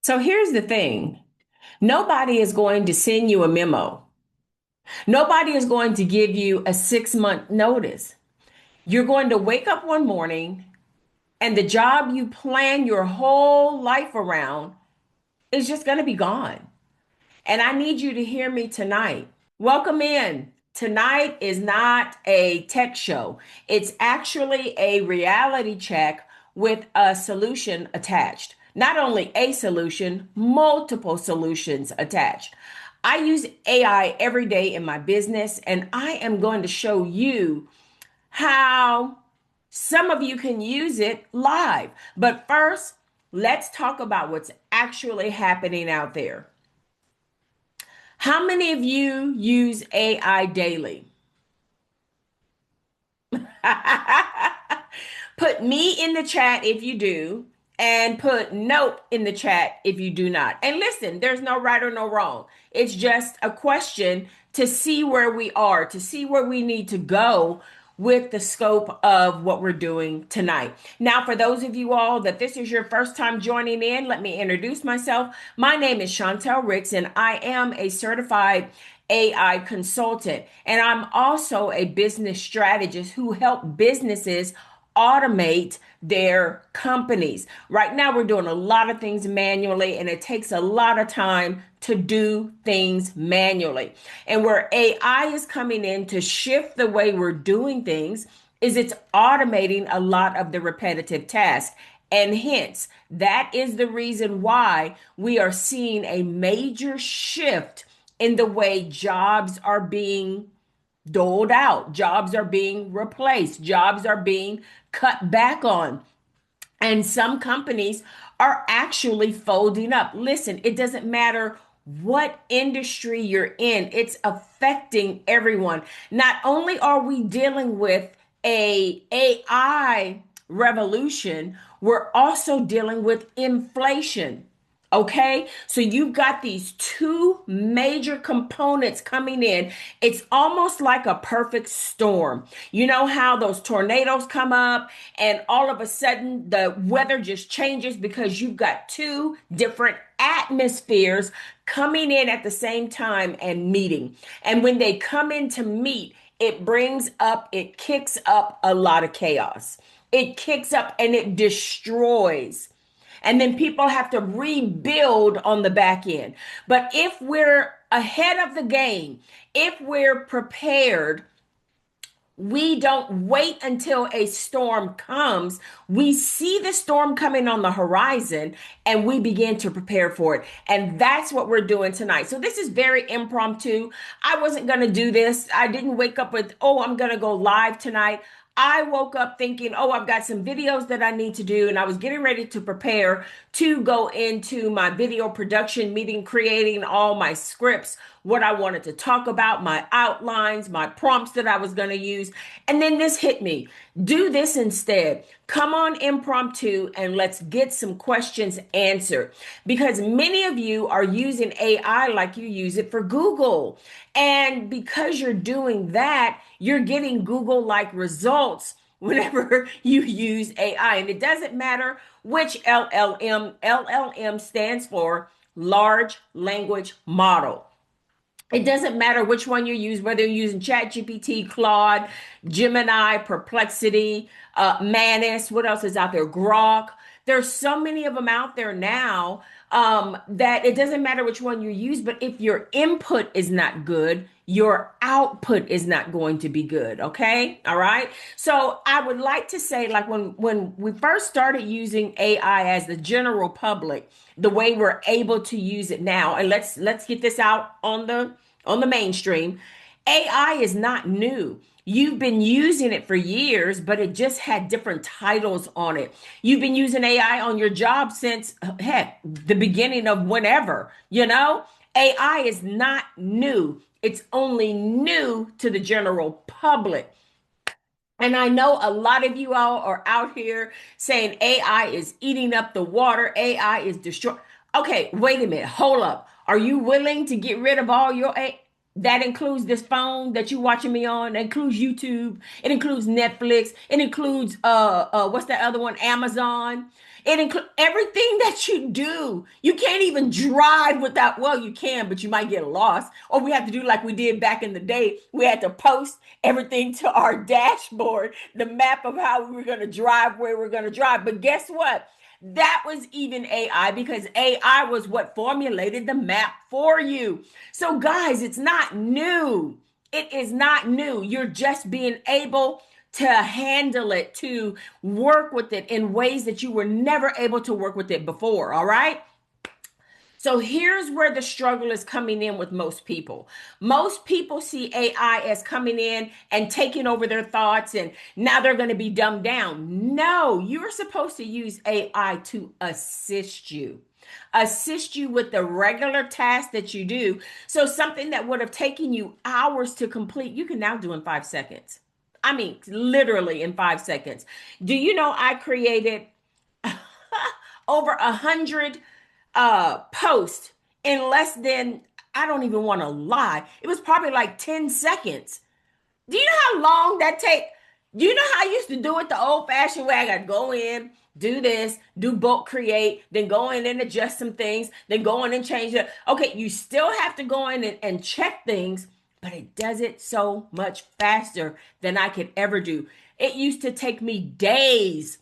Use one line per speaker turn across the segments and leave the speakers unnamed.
So here's the thing. Nobody is going to send you a memo. Nobody is going to give you a 6 month notice. You're going to wake up one morning and the job you plan your whole life around is just going to be gone. And I need you to hear me tonight. Welcome in. Tonight is not a tech show. It's actually a reality check with a solution attached. Not only a solution, multiple solutions attached. I use AI every day in my business, and I am going to show you how some of you can use it live. But first, let's talk about what's actually happening out there. How many of you use AI daily? Put me in the chat if you do, and put nope in the chat if you do not. And listen, there's no right or no wrong. It's just a question to see where we are, to see where we need to go with the scope of what we're doing tonight. Now, for those of you all that this is your first time joining in, let me introduce myself. My name is Chauntelle Ricks, and I am a certified AI consultant. And I'm also a business strategist who help businesses automate their companies. Right now, we're doing a lot of things manually, and it takes a lot of time to do things manually. And where AI is coming in to shift the way we're doing things is it's automating a lot of the repetitive tasks. And hence, that is the reason why we are seeing a major shift in the way jobs are being doled out, jobs are being replaced, jobs are being cut back on. And some companies are actually folding up. Listen, it doesn't matter what industry you're in, it's affecting everyone. Not only are we dealing with a AI revolution, we're also dealing with inflation. Okay, so you've got these two major components coming in. It's almost like a perfect storm. You know how those tornadoes come up and all of a sudden the weather just changes because you've got two different atmospheres coming in at the same time and meeting. And when they come in to meet, it kicks up a lot of chaos. It kicks up and it destroys, and then people have to rebuild on the back end. But if we're ahead of the game, if we're prepared, we don't wait until a storm comes. We see the storm coming on the horizon and we begin to prepare for it. And that's what we're doing tonight. So this is very impromptu. I wasn't going to do this. I didn't wake up with, oh, I'm going to go live tonight. I woke up thinking, oh, I've got some videos that I need to do. And I was getting ready to prepare to go into my video production meeting, creating all my scripts, what I wanted to talk about, my outlines, my prompts that I was going to use. And then this hit me. Do this instead. Come on impromptu and let's get some questions answered. Because many of you are using AI like you use it for Google. And because you're doing that, you're getting Google like results whenever you use AI. And it doesn't matter which LLM. LLM stands for large language model. It doesn't matter which one you use, whether you're using ChatGPT, Claude, Gemini, Perplexity, Manus, what else is out there? Grok. There's so many of them out there now that it doesn't matter which one you use, but if your input is not good, your output is not going to be good. Okay. All right. So I would like to say, like when we first started using AI as the general public, the way we're able to use it now, and let's get this out on the mainstream. AI is not new. You've been using it for years, but it just had different titles on it. You've been using AI on your job since, heck, the beginning of whenever, you know? AI is not new. It's only new to the general public. And I know a lot of you all are out here saying AI is eating up the water, AI is destroying. Okay, wait a minute. Hold up. Are you willing to get rid of all your AI? That includes this phone that you're watching me on. It includes YouTube. It includes Netflix. It includes what's that other one? Amazon. It includes everything that you do. You can't even drive without, well, you can, but you might get lost. Or we have to do like we did back in the day. We had to post everything to our dashboard, the map of how we were going to drive, where we're going to drive. But guess what? That was even AI, because AI was what formulated the map for you. So, guys, it's not new. It is not new. You're just being able to handle it, to work with it in ways that you were never able to work with it before. All right. So here's where the struggle is coming in with most people. Most people see AI as coming in and taking over their thoughts, and now they're going to be dumbed down. No, you're supposed to use AI to assist you with the regular tasks that you do. So something that would have taken you hours to complete, you can now do in 5 seconds. I mean, literally in 5 seconds. Do you know I created over 100 post in less than, I don't even want to lie, it was probably like 10 seconds. Do you know how long that take? Do you know how I used to do it the old fashioned way? I got to go in, do this, do bulk create, then go in and adjust some things, then go in and change it. Okay, you still have to go in and check things, but it does it so much faster than I could ever do. It used to take me days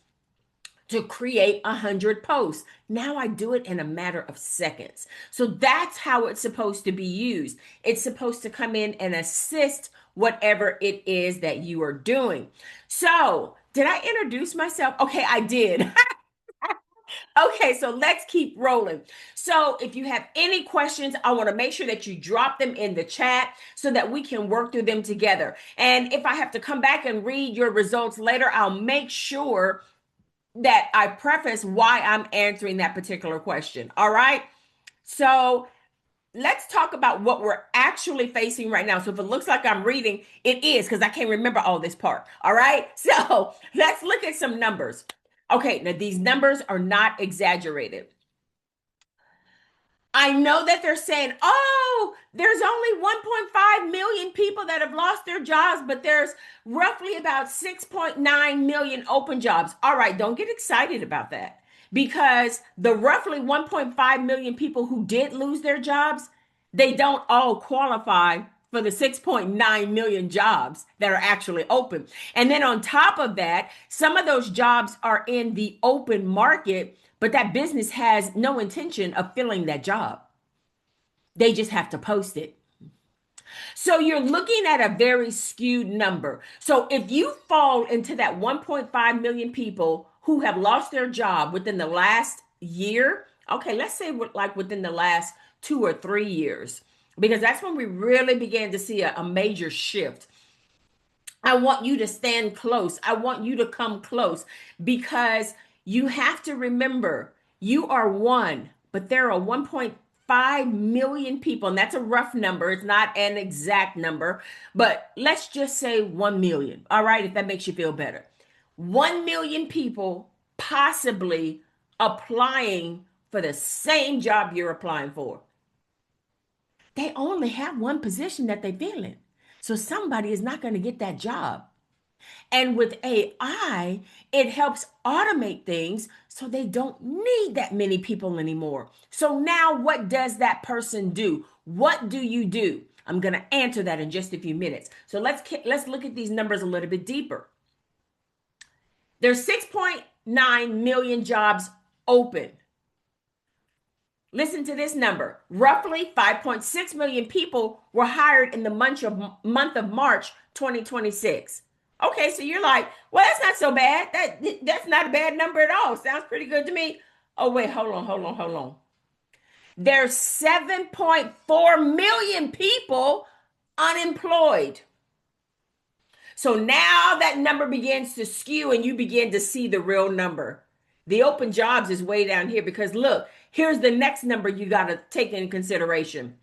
to create 100 posts. Now I do it in a matter of seconds. So that's how it's supposed to be used. It's supposed to come in and assist whatever it is that you are doing. So, did I introduce myself? Okay, I did. Okay, so let's keep rolling. So, if you have any questions, I want to make sure that you drop them in the chat so that we can work through them together. And if I have to come back and read your results later, I'll make sure that I preface why I'm answering that particular question. All right. So let's talk about what we're actually facing right now. So if it looks like I'm reading, it is, because I can't remember all this part. All right. So let's look at some numbers. Okay. Now, these numbers are not exaggerated. I know that they're saying, oh, there's only 1.5 million people that have lost their jobs, but there's roughly about 6.9 million open jobs. All right, don't get excited about that, because the roughly 1.5 million people who did lose their jobs, they don't all qualify for the 6.9 million jobs that are actually open. And then on top of that, some of those jobs are in the open market, but that business has no intention of filling that job. They just have to post it. So you're looking at a very skewed number. So if you fall into that 1.5 million people who have lost their job within the last year, okay, let's say like within the last 2 or 3 years, because that's when we really began to see a major shift. I want you to stand close. I want you to come close, because you have to remember you are one, but there are 1.5 million people, and that's a rough number. It's not an exact number, but let's just say 1 million. All right, if that makes you feel better. 1 million people possibly applying for the same job you're applying for. They only have one position that they fill in. So somebody is not going to get that job. And with AI, it helps automate things so they don't need that many people anymore. So now what does that person do? What do you do? I'm going to answer that in just a few minutes. So let's look at these numbers a little bit deeper. There's 6.9 million jobs open. Listen to this number. Roughly 5.6 million people were hired in the month of March 2026. Okay, so you're like, well, that's not so bad. That's not a bad number at all. Sounds pretty good to me. Oh, wait, hold on. There's 7.4 million people unemployed. So now that number begins to skew and you begin to see the real number. The open jobs is way down here, because look, here's the next number you got to take in consideration.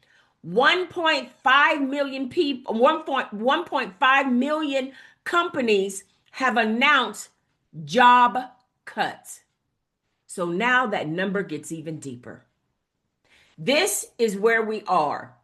1.5 million people, 1.5 million companies have announced job cuts. So now that number gets even deeper. This is where we are.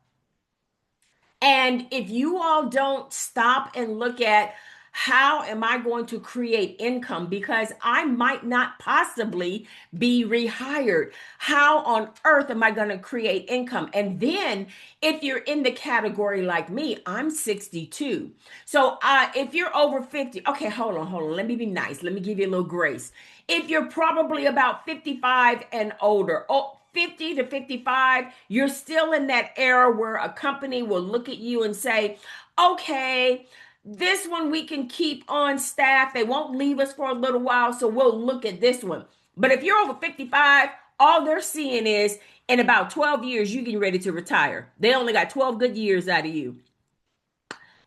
And if you all don't stop and look at how am I going to create income because I might not possibly be rehired, how on earth am I going to create income? And then if you're in the category like me, I'm 62. So if you're over 50, okay, hold on. Let me be nice. Let me give you a little grace. If you're probably about 55 and older, 50 to 55, you're still in that era where a company will look at you and say, okay, this one we can keep on staff. They won't leave us for a little while, so we'll look at this one. But if you're over 55, all they're seeing is in about 12 years, you getting ready to retire. They only got 12 good years out of you,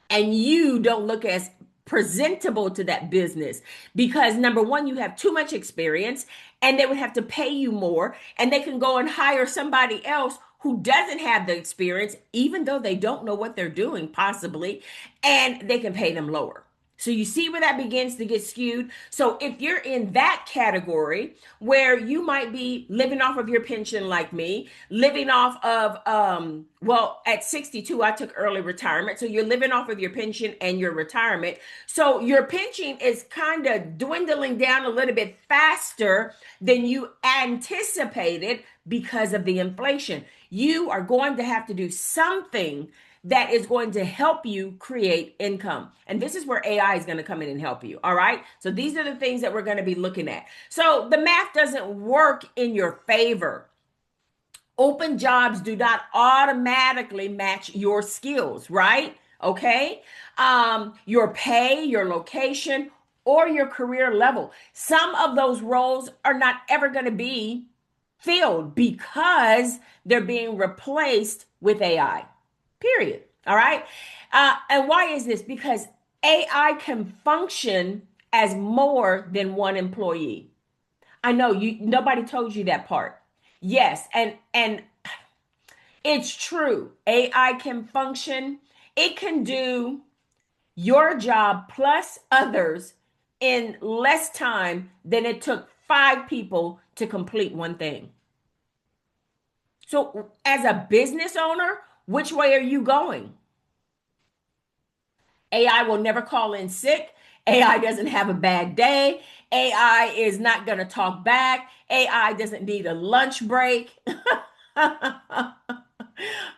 and you don't look as presentable to that business because number one, you have too much experience and they would have to pay you more, and they can go and hire somebody else who doesn't have the experience, even though they don't know what they're doing, possibly, and they can pay them lower. So you see where that begins to get skewed. So if you're in that category where you might be living off of your pension like me, living off of well, at 62 I took early retirement. So you're living off of your pension and your retirement. So your pension is kind of dwindling down a little bit faster than you anticipated because of the inflation. You are going to have to do something that is going to help you create income. And this is where AI is going to come in and help you. All right. So these are the things that we're going to be looking at. So the math doesn't work in your favor. Open jobs do not automatically match your skills, right? Okay. Your pay, your location, or your career level. Some of those roles are not ever going to be filled because they're being replaced with AI. Period. All right. And why is this? Because AI can function as more than one employee. I know you nobody told you that part. Yes, and it's true. AI can function. It can do your job plus others in less time than it took 5 people to complete one thing. So, as a business owner, which way are you going? AI will never call in sick. AI doesn't have a bad day. AI is not going to talk back. AI doesn't need a lunch break.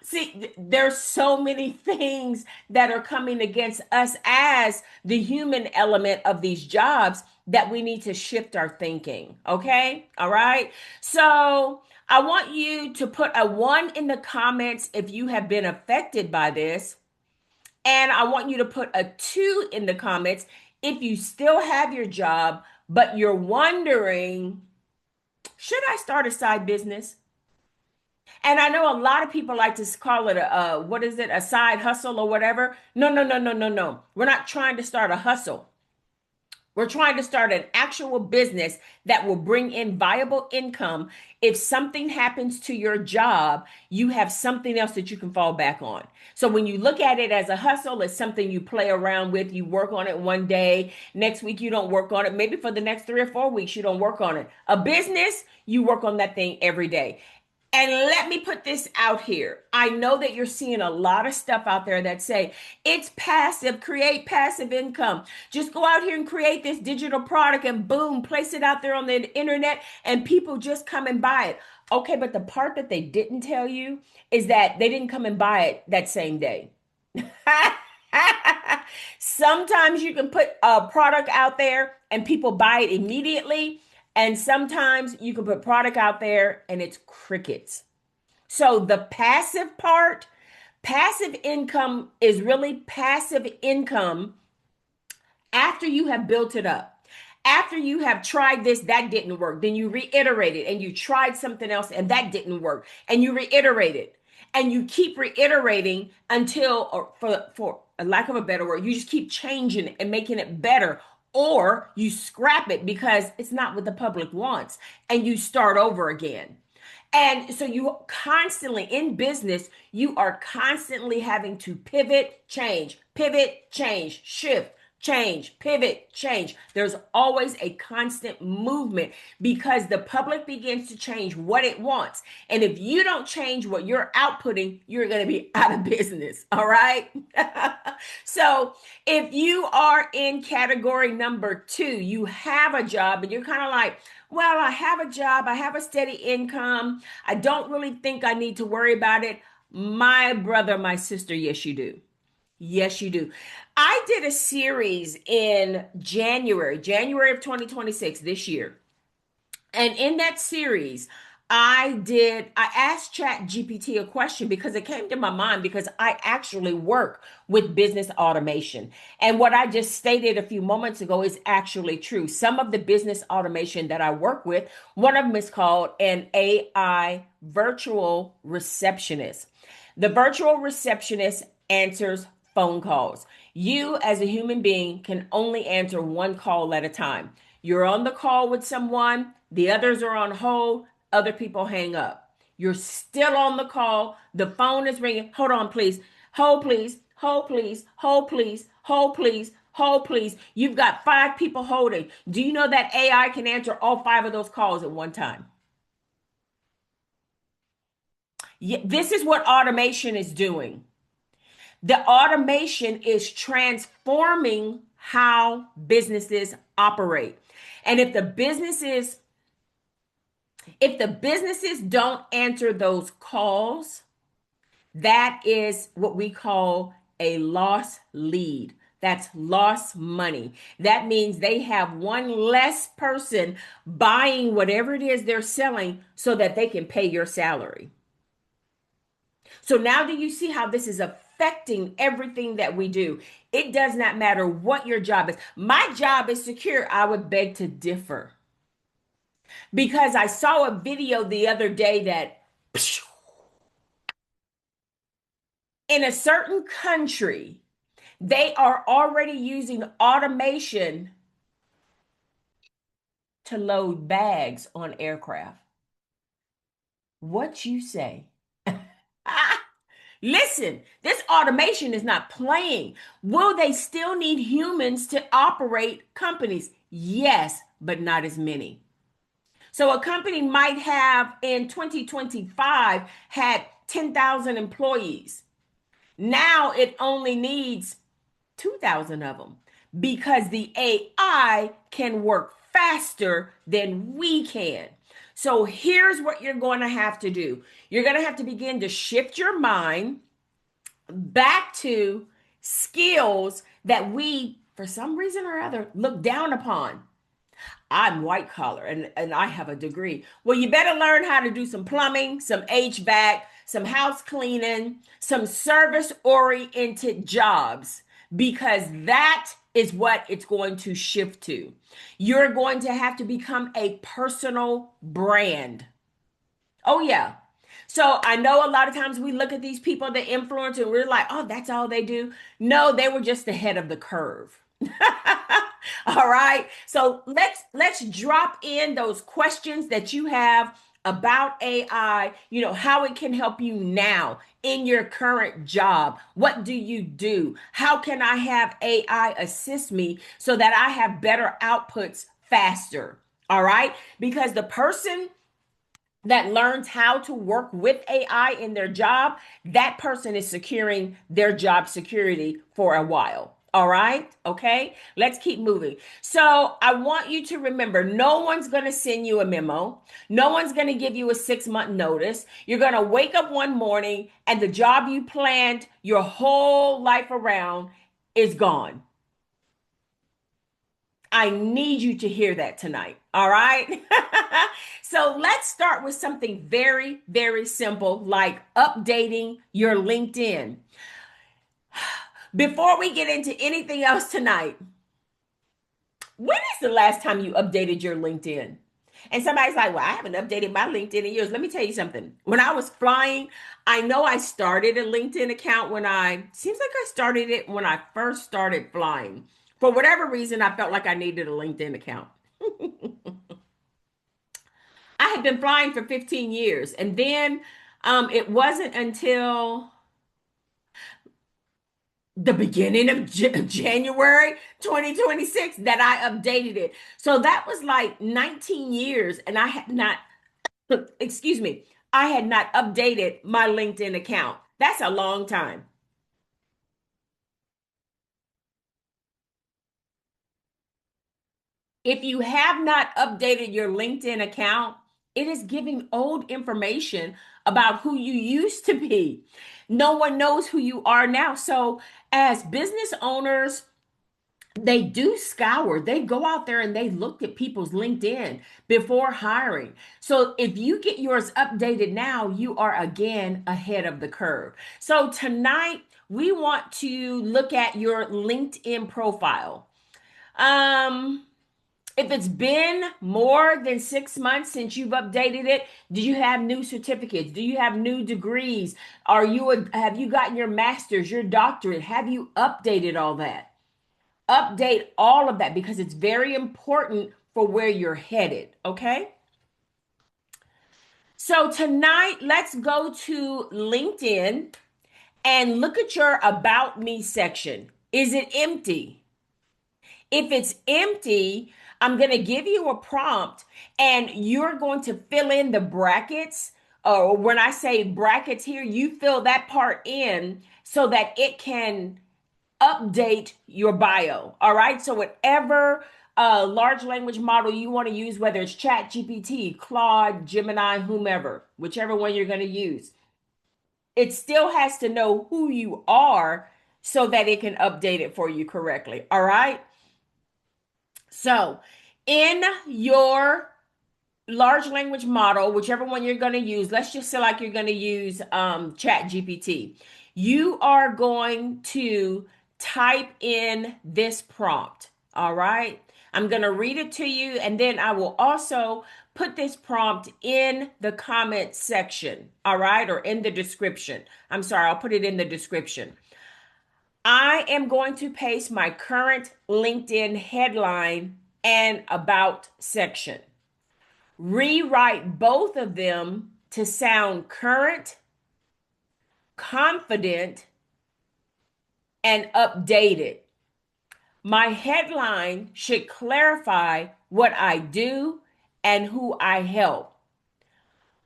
See, there's so many things that are coming against us as the human element of these jobs that we need to shift our thinking. Okay. All right. So I want you to put a 1 in the comments if you have been affected by this. And I want you to put a 2 in the comments if you still have your job, but you're wondering, should I start a side business? And I know a lot of people like to call it what is it, a side hustle or whatever. No. We're not trying to start a hustle. We're trying to start an actual business that will bring in viable income. If something happens to your job, you have something else that you can fall back on. So when you look at it as a hustle, it's something you play around with. You work on it one day. Next week, you don't work on it. Maybe for the next 3 or 4 weeks, you don't work on it. A business, you work on that thing every day. And let me put this out here. I know that you're seeing a lot of stuff out there that say it's passive, create passive income. Just go out here and create this digital product and boom, place it out there on the internet and people just come and buy it. Okay, but the part that they didn't tell you is that they didn't come and buy it that same day. Sometimes you can put a product out there and people buy it immediately. And sometimes you can put product out there and it's crickets. So the passive part, passive income is really passive income after you have built it up. After you have tried this, that didn't work. Then you reiterate it and you tried something else and that didn't work. And you reiterate it. And you keep reiterating until, or for a lack of a better word, you just keep changing it and making it better, or you scrap it because it's not what the public wants and you start over again. And so you constantly in business, you are constantly having to pivot, change, shift, change, pivot, change. There's always a constant movement because the public begins to change what it wants. And if you don't change what you're outputting, you're going to be out of business. All right. So if you are in category number two, you have a job and you're kind of like, well, I have a job, I have a steady income. I don't really think I need to worry about it. My brother, my sister, yes, you do. Yes, you do. I did a series in January of 2026 this year. And in that series, I asked Chat GPT a question because it came to my mind because I actually work with business automation. And what I just stated a few moments ago is actually true. Some of the business automation that I work with, one of them is called an AI virtual receptionist. The virtual receptionist answers phone calls. You, as a human being, can only answer one call at a time. You're on the call with someone, the others are on hold, other people hang up. You're still on the call, the phone is ringing. Hold on, please. Hold, please. Hold, please. Hold, please. Hold, please. Hold, please. You've got five people holding. Do you know that AI can answer all five of those calls at one time? This is what automation is doing. The automation is transforming how businesses operate. And if the businesses don't answer those calls, that is what we call a lost lead. That's lost money. That means they have one less person buying whatever it is they're selling so that they can pay your salary. So now do you see how this is affecting everything that we do? It does not matter what your job is. My job is secure. I would beg to differ because I saw a video the other day that in a certain country, they are already using automation to load bags on aircraft. What you say? Listen, this automation is not playing. Will they still need humans to operate companies? Yes, but not as many. So a company might have in 2025 had 10,000 employees. Now it only needs 2,000 of them because the AI can work faster than we can. So here's what you're going to have to do. You're going to have to begin to shift your mind back to skills that we, for some reason or other, look down upon. I'm white collar and I have a degree. Well, you better learn how to do some plumbing, some HVAC, some house cleaning, some service oriented jobs, because that is what it's going to shift to. You're going to have to become a personal brand. Oh, yeah. So I know a lot of times we look at these people that influence and we're like, oh, that's all they do. No, they were just ahead of the curve. All right. So let's drop in those questions that you have about AI, how it can help you now in your current job. What do you do? How can I have AI assist me so that I have better outputs faster? All right? Because the person that learns how to work with AI in their job, that person is securing their job security for a while. All right. Okay. Let's keep moving. So I want you to remember no one's going to send you a memo. No one's going to give you a 6-month notice. You're going to wake up one morning and the job you planned your whole life around is gone. I need you to hear that tonight. All right. So let's start with something very, very simple like updating your LinkedIn. Before we get into anything else tonight, when is the last time you updated your LinkedIn? And somebody's like, well, I haven't updated my LinkedIn in years. Let me tell you something. When I was flying, I know I started a LinkedIn account seems like I started it when I first started flying. For whatever reason, I felt like I needed a LinkedIn account. I had been flying for 15 years. And then it wasn't until the beginning of January 2026 that I updated it. So that was like 19 years, and I had not, excuse me, I had not updated my LinkedIn account. That's a long time. If you have not updated your LinkedIn account, it is giving old information about who you used to be. No one knows who you are now. So, as business owners, they do scour, they go out there and they look at people's LinkedIn before hiring. So, if you get yours updated now, you are again ahead of the curve. So, tonight, we want to look at your LinkedIn profile. Um, if it's been more than 6 months since you've updated it, do you have new certificates? Do you have new degrees? Have you gotten your master's, your doctorate? Have you updated all that? Update all of that because it's very important for where you're headed. Okay. So tonight, let's go to LinkedIn and look at your About Me section. Is it empty? If it's empty, I'm going to give you a prompt and you're going to fill in the brackets. Or when I say brackets here, you fill that part in so that it can update your bio. All right. So, whatever large language model you want to use, whether it's Chat GPT, Claude, Gemini, whomever, whichever one you're going to use, it still has to know who you are so that it can update it for you correctly. All right. So, in your large language model, whichever one you're going to use, let's just say like you're going to use Chat GPT. You are going to type in this prompt. All right. I'm going to read it to you, and then I will also put this prompt in the comment section. All right. Or in the description. I'm sorry, I'll put it in the description. I am going to paste my current LinkedIn headline and about section. Rewrite both of them to sound current, confident, and updated. My headline should clarify what I do and who I help.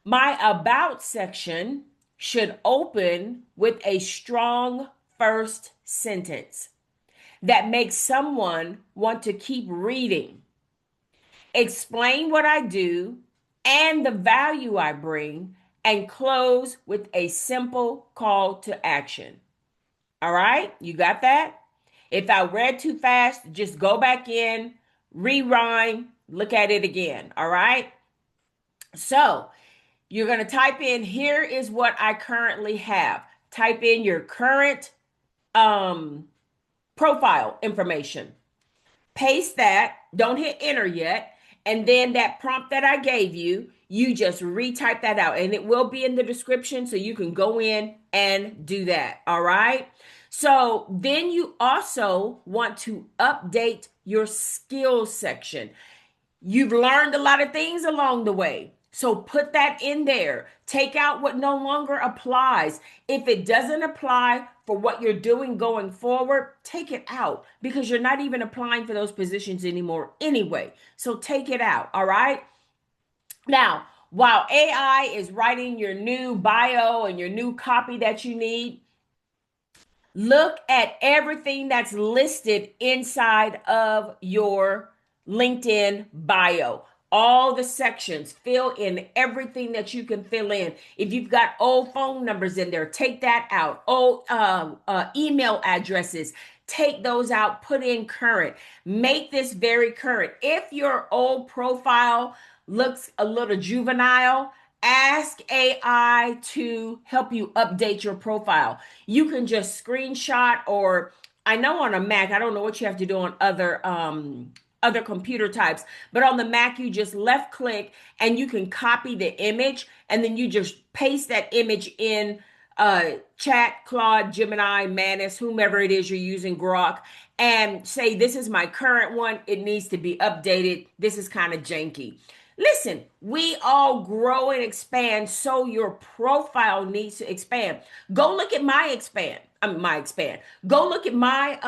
My about section should open with a strong first sentence that makes someone want to keep reading. Explain what I do and the value I bring, and close with a simple call to action. All right, you got that? If I read too fast, just go back in, rewind, look at it again. All right. So you're going to type in, here is what I currently have. Type in your current profile information. Paste that. Don't hit enter yet. And then that prompt that I gave you, you just retype that out. And it will be in the description so you can go in and do that. All right. So then you also want to update your skills section. You've learned a lot of things along the way. So put that in there. Take out what no longer applies. If it doesn't apply for what you're doing going forward, take it out because you're not even applying for those positions anymore anyway. So take it out. All right. Now, while AI is writing your new bio and your new copy that you need, look at everything that's listed inside of your LinkedIn bio. All the sections, fill in everything that you can fill in. If you've got old phone numbers in there, take that out. Old email addresses, take those out, put in current. Make this very current. If your old profile looks a little juvenile, ask AI to help you update your profile. You can just screenshot, or I know on a Mac, I don't know what you have to do on other computer types, but on the Mac you just left click and you can copy the image and then you just paste that image in Chat, Claude, Gemini, Manus, whomever it is you're using, Grok, and say, this is my current one. It needs to be updated. This is kind of janky. Listen, we all grow and expand, so your profile needs to expand. Go look at my expand. my expand. Go look at my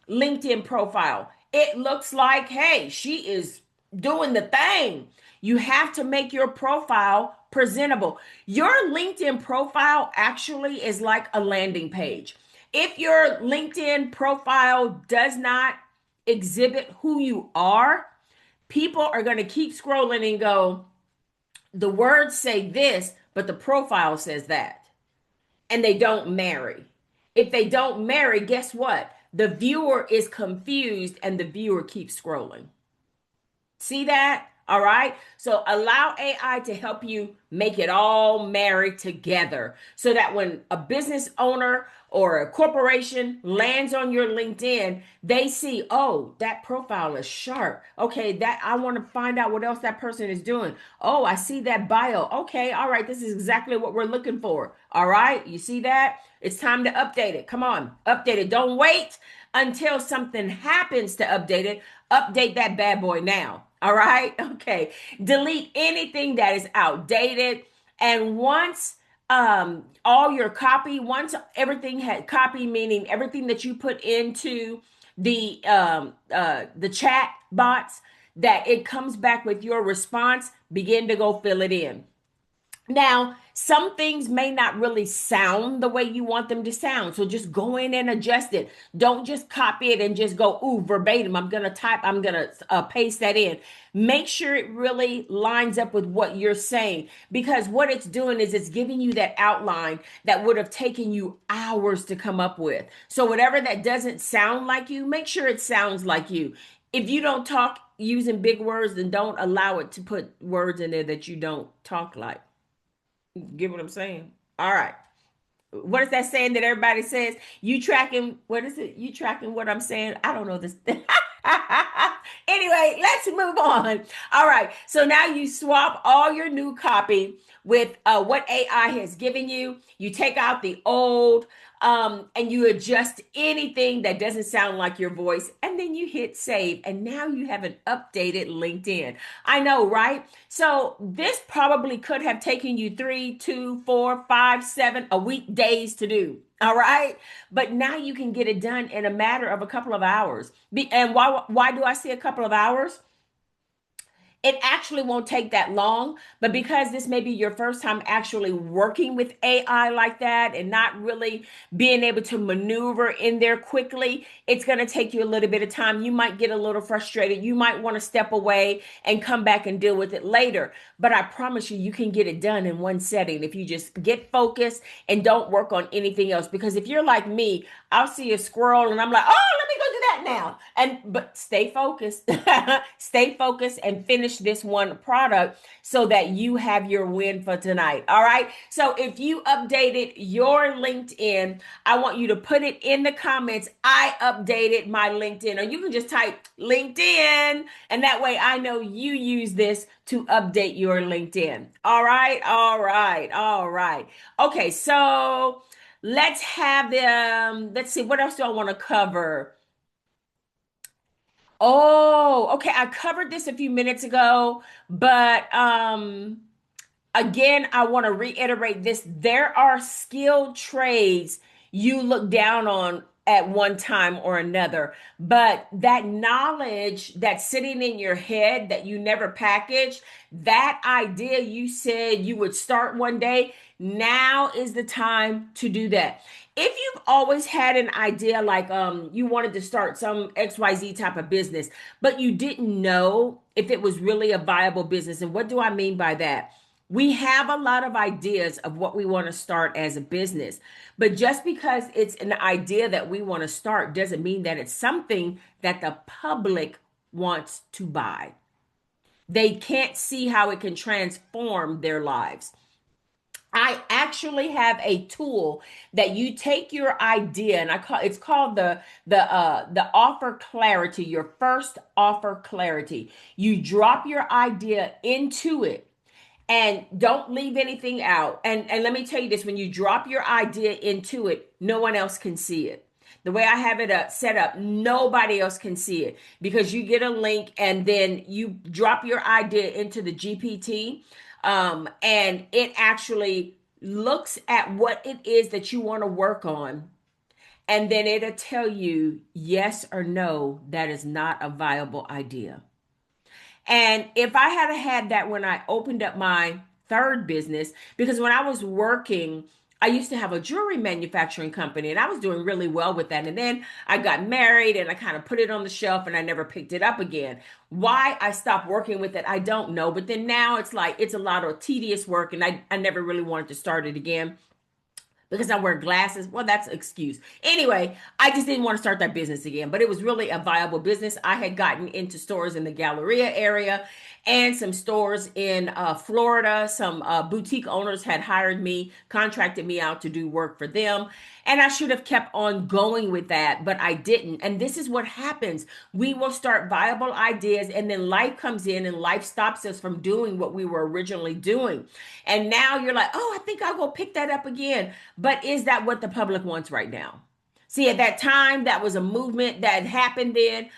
LinkedIn profile. It looks like, hey, she is doing the thing. You have to make your profile presentable. Your LinkedIn profile actually is like a landing page. If your LinkedIn profile does not exhibit who you are, people are going to keep scrolling and go, the words say this, but the profile says that. And they don't marry. If they don't marry, guess what? The viewer is confused and the viewer keeps scrolling. See that? All right. So allow AI to help you make it all marry together so that when a business owner or a corporation lands on your LinkedIn, they see, oh, that profile is sharp. Okay, that I want to find out what else that person is doing. Oh, I see that bio. Okay, all right, this is exactly what we're looking for. All right, you see that? It's time to update it. Come on, update it. Don't wait until something happens to update it. Update that bad boy now. All right. Okay. Delete anything that is outdated. And once all your copy, once everything had copy, meaning everything that you put into the chat bots, that it comes back with your response, begin to go fill it in. Now, some things may not really sound the way you want them to sound. So just go in and adjust it. Don't just copy it and just go, ooh, verbatim. I'm going to paste that in. Make sure it really lines up with what you're saying, because what it's doing is it's giving you that outline that would have taken you hours to come up with. So whatever that doesn't sound like you, make sure it sounds like you. If you don't talk using big words, then don't allow it to put words in there that you don't talk like. Get what I'm saying? All right. What is that saying that everybody says? You tracking, what is it? You tracking what I'm saying? I don't know this. Anyway, let's move on. All right. So now you swap all your new copy with what AI has given you. You take out the old and you adjust anything that doesn't sound like your voice, and then you hit save. And now you have an updated LinkedIn. I know, right? So this probably could have taken you 3, 2, 4, 5, 7 a week days to do. All right. But now you can get it done in a matter of a couple of hours. And why do I say a couple of hours? It actually won't take that long, but because this may be your first time actually working with AI like that and not really being able to maneuver in there quickly, it's going to take you a little bit of time. You might get a little frustrated. You might want to step away and come back and deal with it later. But I promise you, you can get it done in one setting if you just get focused and don't work on anything else. Because if you're like me, I'll see a squirrel and I'm like, oh, let me go do that now. But stay focused, stay focused and finish this one product so that you have your win for tonight. All right. So if you updated your LinkedIn, I want you to put it in the comments. I updated my LinkedIn, or you can just type LinkedIn, and that way I know you use this to update your LinkedIn. All right. All right. All right. Okay. So let's have them. Let's see. What else do I want to cover? Oh, okay. I covered this a few minutes ago, but again, I want to reiterate this. There are skilled trades you look down on at one time or another, but that knowledge that's sitting in your head that you never packaged, that idea you said you would start one day, now is the time to do that. If you've always had an idea like you wanted to start some XYZ type of business, but you didn't know if it was really a viable business. And what do I mean by that? We have a lot of ideas of what we want to start as a business, but just because it's an idea that we want to start doesn't mean that it's something that the public wants to buy. They can't see how it can transform their lives. I actually have a tool that you take your idea, and it's called the offer clarity, your first offer clarity. You drop your idea into it and don't leave anything out. And let me tell you this, when you drop your idea into it, no one else can see it. The way I have it set up, nobody else can see it, because you get a link and then you drop your idea into the GPT, and it actually looks at what it is that you want to work on. And then it'll tell you yes or no, that is not a viable idea. And if I had that when I opened up my third business, because when I was working, I used to have a jewelry manufacturing company and I was doing really well with that. And then I got married and I kind of put it on the shelf and I never picked it up again. Why I stopped working with it, I don't know. But then now it's like it's a lot of tedious work and I never really wanted to start it again because I wear glasses. Well, that's an excuse. Anyway, I just didn't want to start that business again, but it was really a viable business. I had gotten into stores in the Galleria area and some stores in Florida. Some boutique owners had hired me, contracted me out to do work for them. And I should have kept on going with that, but I didn't. And this is what happens. We will start viable ideas, and then life comes in and life stops us from doing what we were originally doing. And now you're like, oh, I think I'll go pick that up again. But is that what the public wants right now? See, at that time, that was a movement that happened then.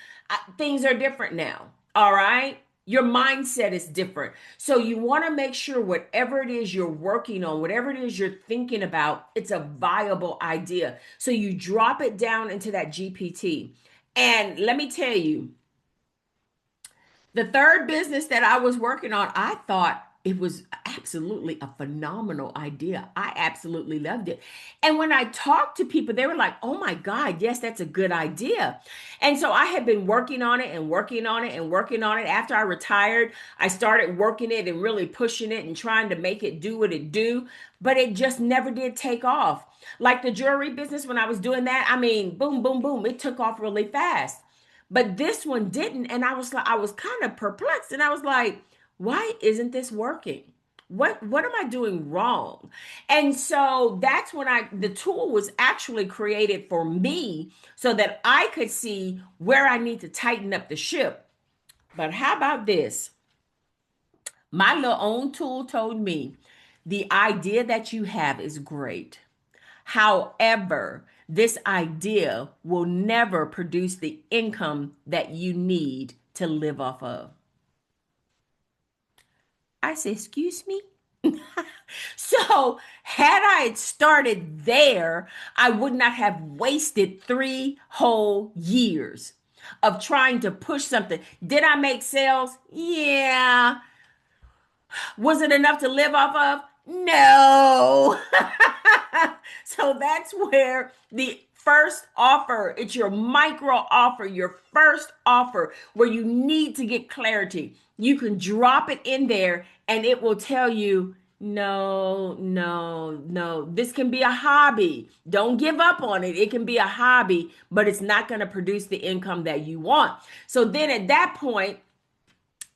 Things are different now. All right. Your mindset is different. So you want to make sure whatever it is you're working on, whatever it is you're thinking about, it's a viable idea. So you drop it down into that GPT. And let me tell you, the third business that I was working on, I thought it was absolutely a phenomenal idea. I absolutely loved it. And when I talked to people, they were like, oh my God, yes, that's a good idea. And so I had been working on it and working on it and working on it. After I retired, I started working it and really pushing it and trying to make it do what it do, but it just never did take off. Like the jewelry business, when I was doing that, I mean, boom, boom, boom, it took off really fast. But this one didn't. And I was kind of perplexed. And I was like, why isn't this working? What am I doing wrong? And so that's when the tool was actually created for me so that I could see where I need to tighten up the ship. But how about this? My little own tool told me the idea that you have is great. However, this idea will never produce the income that you need to live off of. I said, excuse me? So, had I started there, I would not have wasted 3 whole years of trying to push something. Did I make sales? Yeah. Was it enough to live off of? No. So that's where the first offer, it's your micro offer, your first offer where you need to get clarity. You can drop it in there and it will tell you, no, no, no. This can be a hobby. Don't give up on it. It can be a hobby, but it's not going to produce the income that you want. So then at that point,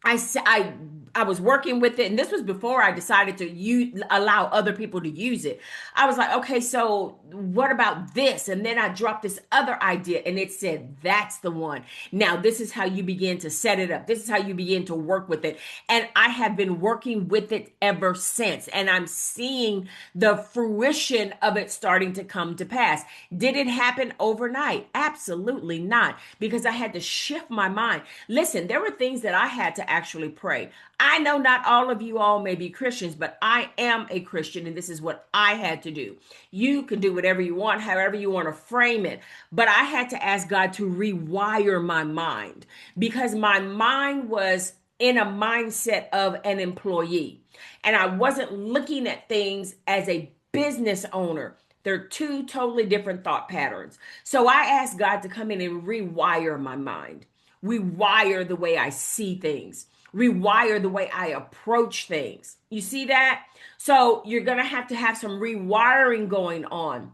I was working with it, and this was before I decided to allow other people to use it. I was like, okay, so what about this? And then I dropped this other idea, and it said, that's the one. Now, this is how you begin to set it up. This is how you begin to work with it. And I have been working with it ever since, and I'm seeing the fruition of it starting to come to pass. Did it happen overnight? Absolutely not, because I had to shift my mind. Listen, there were things that I had to actually pray. I know not all of you all may be Christians, but I am a Christian, and this is what I had to do. You can do whatever you want, however you want to frame it. But I had to ask God to rewire my mind because my mind was in a mindset of an employee, and I wasn't looking at things as a business owner. They're two totally different thought patterns. So I asked God to come in and rewire my mind, rewire the way I see things, rewire the way I approach things. You see that? So you're going to have some rewiring going on.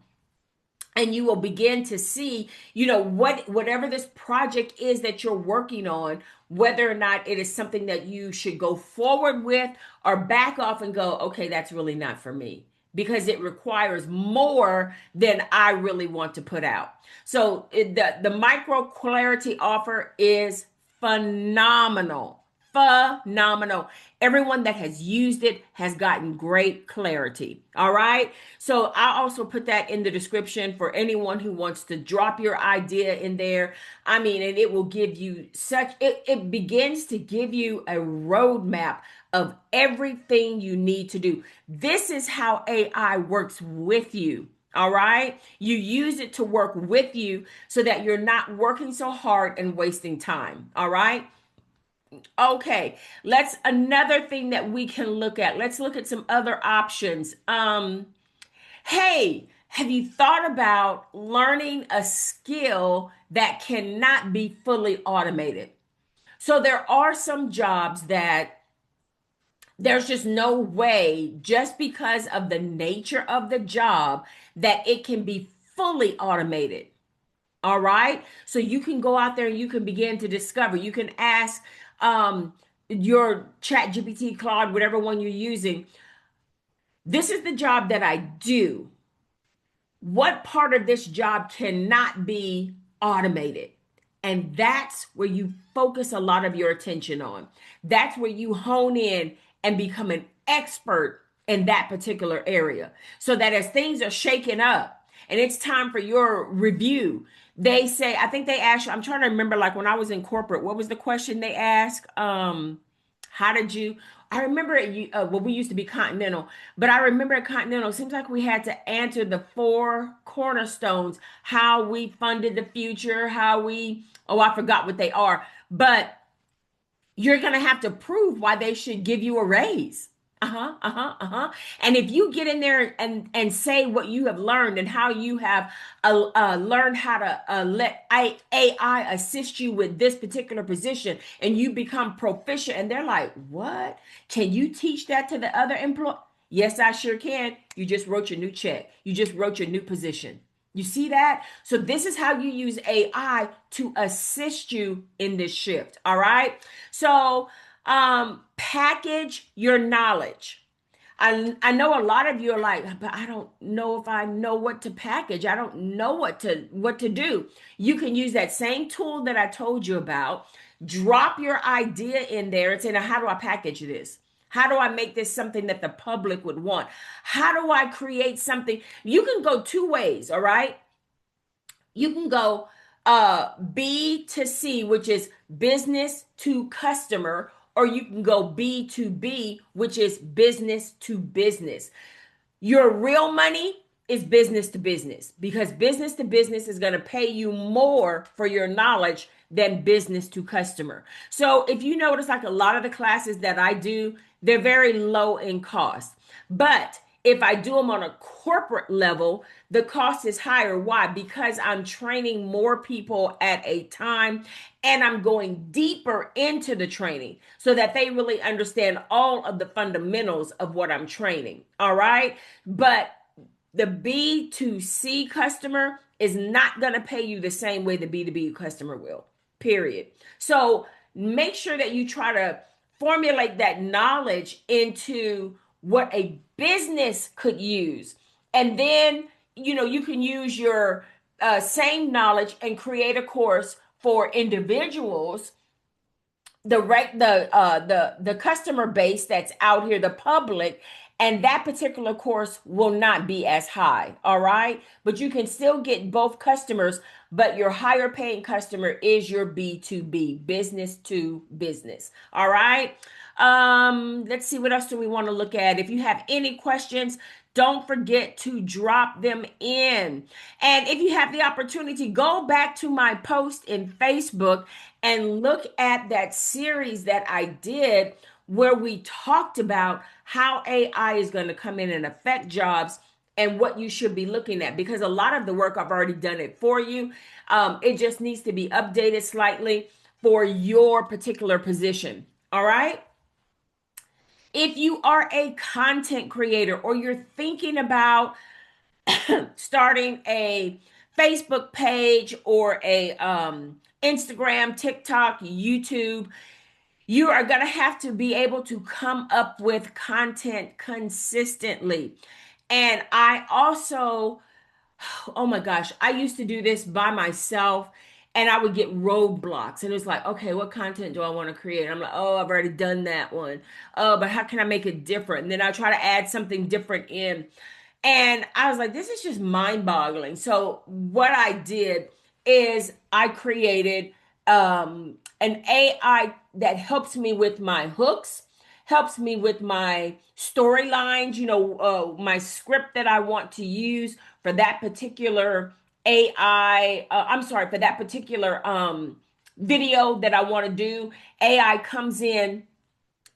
And you will begin to see, whatever this project is that you're working on, whether or not it is something that you should go forward with or back off and go, okay, that's really not for me, because it requires more than I really want to put out. So the micro clarity offer is phenomenal. Phenomenal. Everyone that has used it has gotten great clarity. All right. So I also put that in the description for anyone who wants to drop your idea in there. I mean, and it will give you it begins to give you a roadmap of everything you need to do. This is how AI works with you. All right. You use it to work with you so that you're not working so hard and wasting time. All right. Okay. Let's another thing that we can look at. Let's look at some other options. Hey, have you thought about learning a skill that cannot be fully automated? So there are some jobs that there's just no way, just because of the nature of the job, that it can be fully automated. All right. So you can go out there and you can begin to discover. You can ask your chat GPT, Claude, whatever one you're using. This is the job that I do. What part of this job cannot be automated? And that's where you focus a lot of your attention on. That's where you hone in and become an expert in that particular area. So that as things are shaking up and it's time for your review, they say, I think they asked you, I'm trying to remember, like when I was in corporate, what was the question they asked? How did you? I remember well, we used to be Continental, but I remember at Continental, it seems like we had to answer the four cornerstones, how we funded the future, how we, oh, I forgot what they are, but you're going to have to prove why they should give you a raise. And if you get in there and say what you have learned and how you have learned how to let AI assist you with this particular position, and you become proficient, and they're like, "What? Can you teach that to the other employee?" Yes, I sure can. You just wrote your new check. You just wrote your new position. You see that? So this is how you use AI to assist you in this shift. All right. So package your knowledge. I know a lot of you are like, but I don't know if I know what to package. I don't know what to do. You can use that same tool that I told you about. Drop your idea in there and say, now, how do I package this? How do I make this something that the public would want? How do I create something? You can go two ways, all right? You can go B to C, which is business to customer, or you can go B to B, which is business to business. Your real money is business to business, because business to business is going to pay you more for your knowledge than business to customer. So if you notice, like a lot of the classes that I do, they're very low in cost. But if I do them on a corporate level, the cost is higher. Why? Because I'm training more people at a time, and I'm going deeper into the training so that they really understand all of the fundamentals of what I'm training. All right. But the B2C customer is not going to pay you the same way the B2B customer will, period. So make sure that you try to formulate that knowledge into what a business could use. And then, you can use your same knowledge and create a course for individuals, the customer base that's out here, the public, and that particular course will not be as high. All right. But you can still get both customers, but your higher paying customer is your B2B, business to business. All right. Let's see, what else do we want to look at? If you have any questions, don't forget to drop them in. And if you have the opportunity, go back to my post in Facebook and look at that series that I did where we talked about how AI is going to come in and affect jobs and what you should be looking at, because a lot of the work I've already done it for you. It just needs to be updated slightly for your particular position. All right. If you are a content creator or you're thinking about starting a Facebook page or a Instagram, TikTok, YouTube, you are going to have to be able to come up with content consistently. And I also, oh my gosh, I used to do this by myself, and I would get roadblocks. And it's like, okay, what content do I want to create? I'm like, oh, I've already done that one. Oh, but how can I make it different? And then I try to add something different in. And I was like, this is just mind boggling. So what I did is I created an AI that helps me with my hooks, helps me with my storylines, my script that I want to use for that particular AI, I'm sorry, for that particular video that I want to do. AI comes in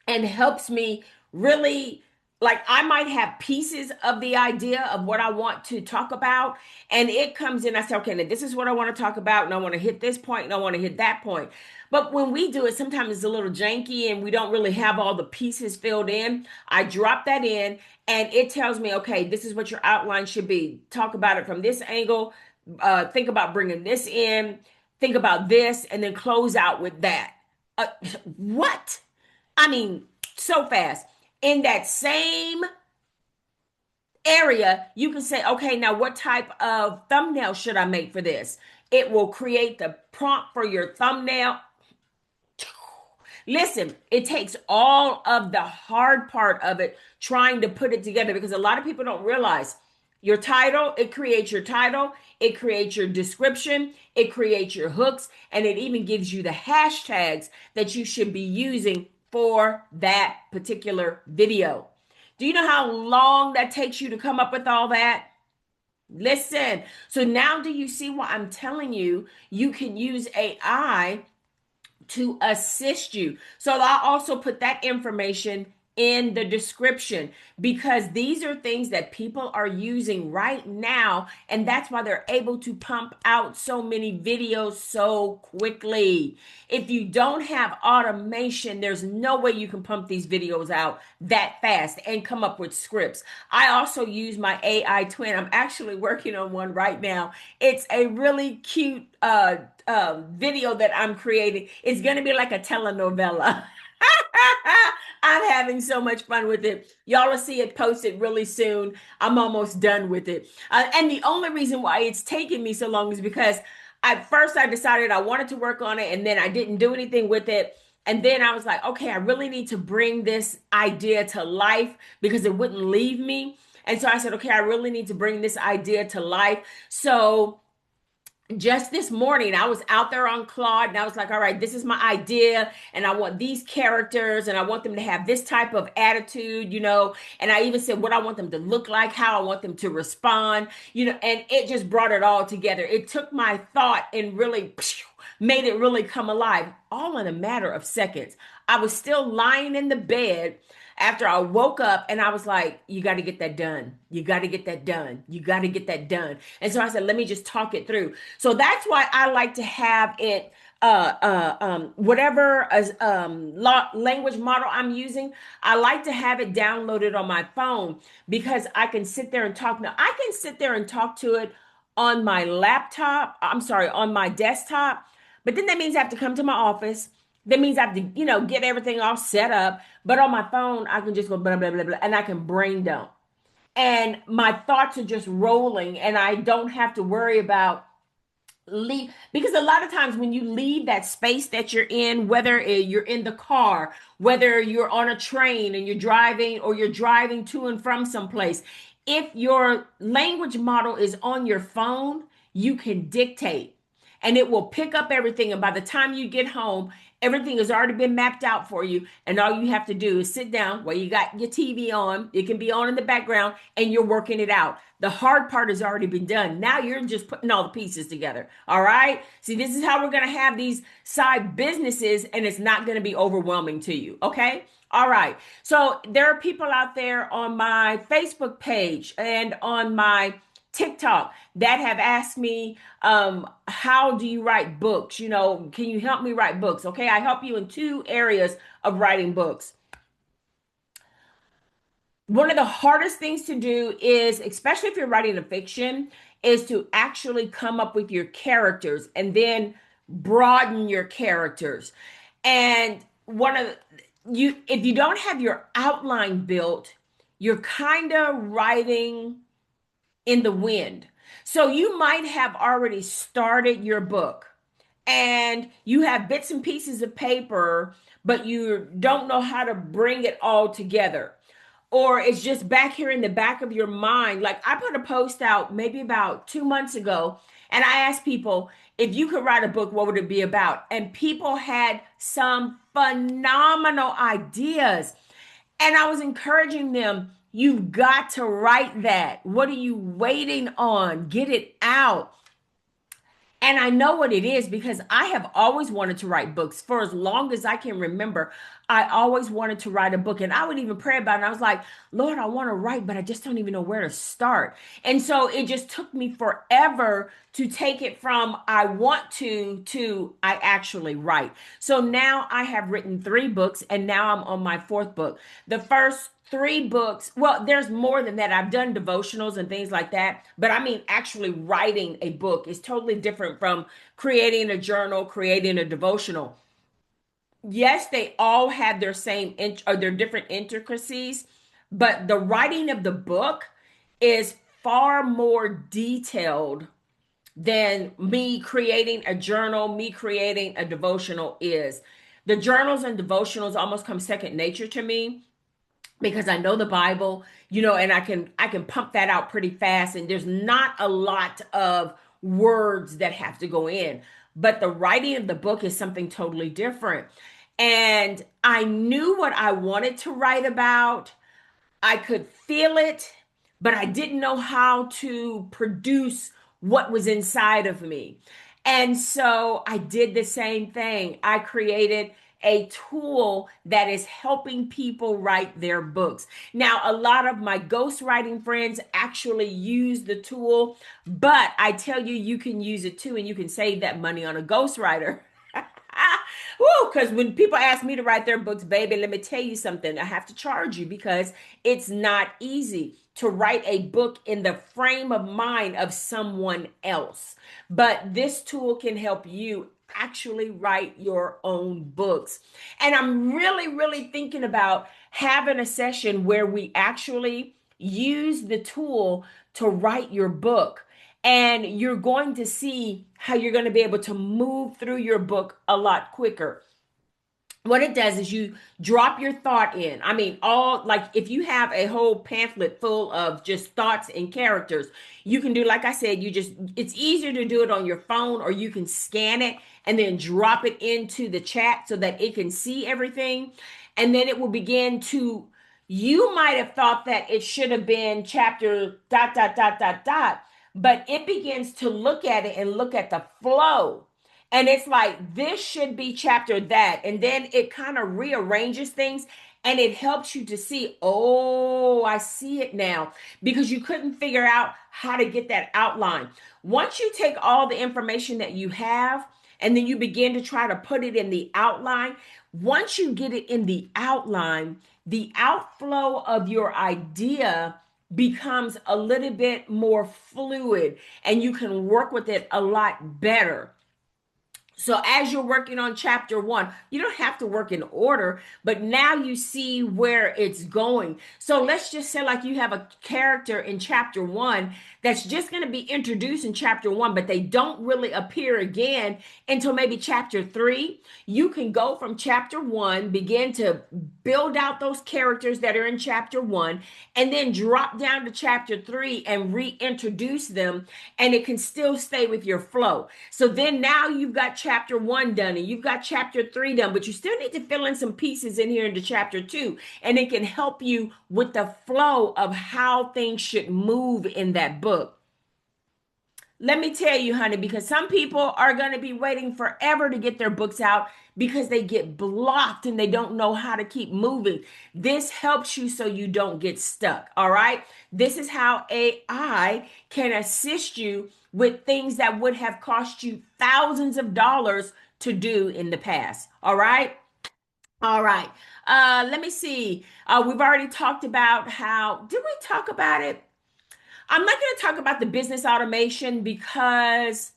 and helps me really, like, I might have pieces of the idea of what I want to talk about, and it comes in. I say, okay, now this is what I want to talk about, and I want to hit this point, and I want to hit that point. But when we do it, sometimes it's a little janky and we don't really have all the pieces filled in. I drop that in and it tells me, okay, this is what your outline should be. Talk about it from this angle, think about bringing this in, think about this, and then close out with that. Uh, what? I mean, so fast. In that same area, you can say, okay, now what type of thumbnail should I make for this? It will create the prompt for your thumbnail. Listen, it takes all of the hard part of it trying to put it together, because a lot of people don't realize your title, it creates your title, it creates your description, it creates your hooks, and it even gives you the hashtags that you should be using for that particular video. Do you know how long that takes you to come up with all that? Listen, so now do you see why I'm telling you you can use AI to assist you? So I'll also put that information in the description, because these are things that people are using right now, and that's why they're able to pump out so many videos so quickly. If you don't have automation, there's no way you can pump these videos out that fast and come up with scripts. I also use my AI twin. I'm actually working on one right now. It's a really cute video that I'm creating. It's going to be like a telenovela. I'm having so much fun with it. Y'all will see it posted really soon. I'm almost done with it. And the only reason why it's taken me so long is because at first I decided I wanted to work on it, and then I didn't do anything with it. And then I was like, okay, I really need to bring this idea to life because it wouldn't leave me. And so I said, okay, I really need to bring this idea to life. So just this morning, I was out there on Claude and I was like, all right, this is my idea. And I want these characters and I want them to have this type of attitude, And I even said what I want them to look like, how I want them to respond, and it just brought it all together. It took my thought and really made it really come alive, all in a matter of seconds. I was still lying in the bed after I woke up and I was like, you got to get that done. You got to get that done. You got to get that done. And so I said, let me just talk it through. So that's why I like to have it, whatever language model I'm using, I like to have it downloaded on my phone because I can sit there and talk. Now, I can sit there and talk to it on my laptop. I'm sorry, on my desktop. But then that means I have to come to my office. That means I have to, get everything all set up. But on my phone, I can just go blah, blah, blah, blah, and I can brain dump. And my thoughts are just rolling, and I don't have to worry about leave. Because a lot of times when you leave that space that you're in, whether you're in the car, whether you're on a train and you're driving, or you're driving to and from someplace, if your language model is on your phone, you can dictate and it will pick up everything. And by the time you get home, everything has already been mapped out for you. And all you have to do is sit down where you got your TV on. It can be on in the background and you're working it out. The hard part has already been done. Now you're just putting all the pieces together. All right. See, this is how we're going to have these side businesses, and it's not going to be overwhelming to you. Okay. All right. So there are people out there on my Facebook page and on my TikTok that have asked me, how do you write books? Can you help me write books? Okay, I help you in 2 areas of writing books. One of the hardest things to do is, especially if you're writing a fiction, is to actually come up with your characters and then broaden your characters. And if you don't have your outline built, you're kind of writing in the wind. So you might have already started your book and you have bits and pieces of paper, but you don't know how to bring it all together. Or it's just back here in the back of your mind. Like, I put a post out maybe about 2 months ago, and I asked people, if you could write a book, what would it be about? And people had some phenomenal ideas. And I was encouraging them, you've got to write that. What are you waiting on? Get it out. And I know what it is because I have always wanted to write books for as long as I can remember. I always wanted to write a book, and I would even pray about it. And I was like, Lord, I want to write, but I just don't even know where to start. And so it just took me forever to take it from I want to I actually write. So now I have written three books, and now I'm on my fourth book. The first three books, well, there's more than that. I've done devotionals and things like that, but I mean actually writing a book is totally different from creating a journal, creating a devotional. Yes, they all have their same or their different intricacies, but the writing of the book is far more detailed than me creating a journal, me creating a devotional is. The journals and devotionals almost come second nature to me because I know the Bible, and I can pump that out pretty fast, and there's not a lot of words that have to go in. But the writing of the book is something totally different. And I knew what I wanted to write about. I could feel it, but I didn't know how to produce what was inside of me. And so I did the same thing. I created a tool that is helping people write their books. Now, a lot of my ghostwriting friends actually use the tool, but I tell you, you can use it too, and you can save that money on a ghostwriter. Woo, because when people ask me to write their books, baby, let me tell you something. I have to charge you because it's not easy to write a book in the frame of mind of someone else. But this tool can help you actually write your own books. And I'm really, really thinking about having a session where we actually use the tool to write your book, and you're going to see how you're going to be able to move through your book a lot quicker. What it does is you drop your thought in. I mean, all like if you have a whole pamphlet full of just thoughts and characters, you can do, like I said, it's easier to do it on your phone, or you can scan it and then drop it into the chat so that it can see everything. And then it will begin to, you might have thought that it should have been chapter dot, dot, dot, dot, dot, but it begins to look at it and look at the flow, and it's like, this should be chapter that. And then it kind of rearranges things, and it helps you to see, oh, I see it now, because you couldn't figure out how to get that outline. Once you take all the information that you have and then you begin to try to put it in the outline, once you get it in the outline, the outflow of your idea becomes a little bit more fluid, and you can work with it a lot better. So as you're working on chapter one, you don't have to work in order, but now you see where it's going. So let's just say like you have a character in chapter one that's just going to be introduced in chapter one, but they don't really appear again until maybe chapter three. You can go from chapter one, begin to build out those characters that are in chapter one, and then drop down to chapter three and reintroduce them, and it can still stay with your flow. So then now you've got chapter one done and you've got chapter three done, but you still need to fill in some pieces in here into chapter two, and it can help you with the flow of how things should move in that book. Let me tell you, honey, because some people are going to be waiting forever to get their books out because they get blocked and they don't know how to keep moving. This helps you so you don't get stuck. All right. This is how AI can assist you with things that would have cost you thousands of dollars to do in the past. All right. All right. Let me see. We've already talked about did we talk about it? I'm not going to talk about the business automation because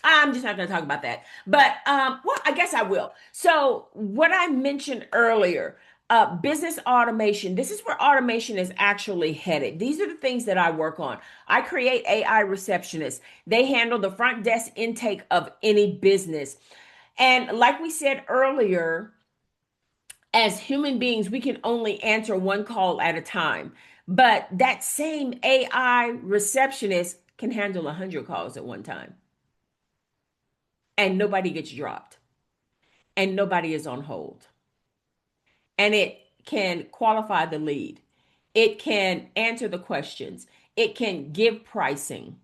I'm just not going to talk about that. But well, I guess I will. So what I mentioned earlier, business automation. This is where automation is actually headed. These are the things that I work on. I create AI receptionists. They handle the front desk intake of any business. And like we said earlier, as human beings, we can only answer one call at a time. But that same AI receptionist can handle 100 calls at one time. And nobody gets dropped. And nobody is on hold. And it can qualify the lead. It can answer the questions. It can give pricing.